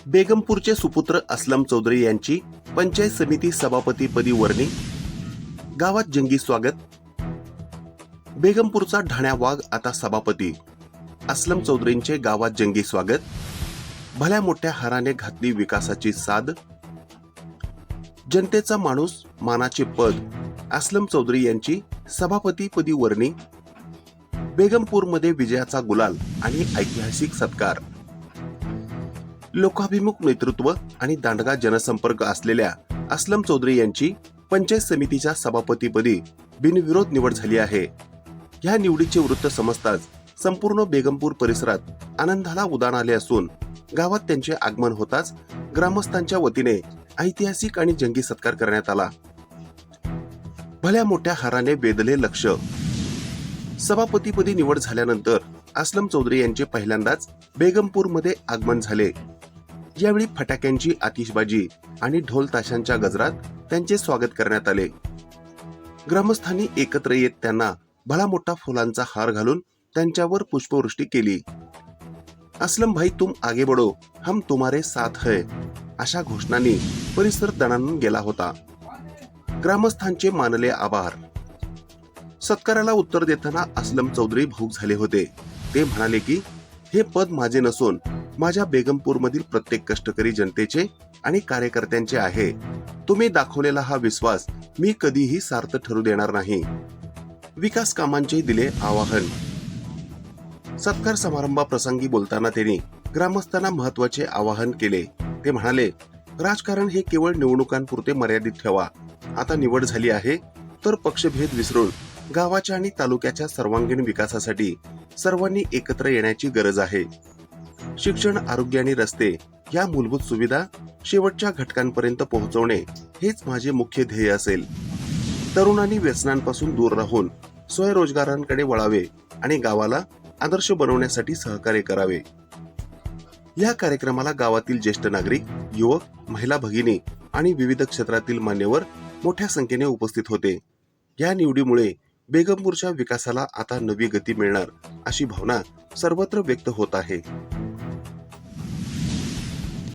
बेगमपूरचे सुपुत्र असलम चौधरी यांची पंचायत समिती सभापतीपदी वर्णी. गावात जंगी स्वागत. बेगमपूरचा ढाण्या वाघ आता सभापती. असलम चौधरींचे गावात जंगी स्वागत. भल्या मोठ्या हाराने घातली विकासाची साद. जनतेचा माणूस मानाचे पद. असलम चौधरी यांची सभापतीपदी वर्णी. बेगमपूरमध्ये विजयाचा गुलाल आणि ऐतिहासिक सत्कार. लोकाभिमुख नेतृत्व आणि दांडगा जनसंपर्क असलेल्या असलम चौधरी यांची पंचायत समितीच्या सभापतीपदी बिनविरोध निवड झाली आहे. या निवडीचे वृत्त समजताच संपूर्ण बेगमपूर परिसरात आनंदाला उधाण आले असून गावात त्यांचे आगमन होताच ग्रामस्थांच्या वतीने ऐतिहासिक आणि जंगी सत्कार करण्यात आला. भल्या मोठ्या हाराने वेधले लक्ष. सभापतीपदी निवड झाल्यानंतर असलम चौधरी यांचे पहिल्यांदाच बेगमपूरमध्ये आगमन झाले. यावेळी फटाक्यांची आतिषबाजी आणि ढोल ताशांच्या गजरात त्यांचे स्वागत करण्यात आले. ग्रामस्थांनी एकत्र येत त्यांना भला मोठा फुलांचा हार घालून त्यांच्यावर पुष्पवृष्टी केली. असलम भाई तुम आगे बढो, हम तुम्हारे साथ है, अशा घोषणांनी परिसर दणाणून गेला होता. ग्रामस्थांचे मानले आभार. सत्काराला उत्तर देताना असलम चौधरी भावुक झाले होते. ते म्हणाले की हे पद माझे नसून माझ्या बेगमपूरमधील प्रत्येक कष्टकरी जनतेचे आणि कार्यकर्त्यांचे आहे. तुम्ही दाखवलेला हा विश्वास मी कधीही सार्थ ठरू देणार नाही. विकास कामांचे दिले आवाहन. सत्कार समारंभाप्रसंगी बोलताना त्यांनी ग्रामस्थांना महत्वाचे आवाहन केले. ते म्हणाले, राजकारण हे केवळ निवडणुकांपुरते मर्यादित ठेवा. आता निवड झाली आहे तर पक्षभेद विसरून गावाच्या आणि तालुक्याच्या सर्वांगीण विकासासाठी सर्वांनी एकत्र येण्याची गरज आहे. शिक्षण, आरोग्य आणि रस्ते या मूलभूत सुविधा शेवटच्या घटकांपर्यंत पोहोचवणे हेच माझे मुख्य ध्येय असेल. तरुणांनी व्यसनांपासून दूर राहून स्वयंरोजगारांकडे वळावे आणि गावाला आदर्श बनवण्यासाठी सहकार्य करावे. या कार्यक्रमाला गावातील ज्येष्ठ नागरिक, युवक, महिला भगिनी आणि विविध क्षेत्रातील मान्यवर मोठ्या संख्येने उपस्थित होते. या निवडीमुळे बेगमपूरच्या विकासाला आता नवी गती मिळणार अशी भावना सर्वत्र व्यक्त होत आहे.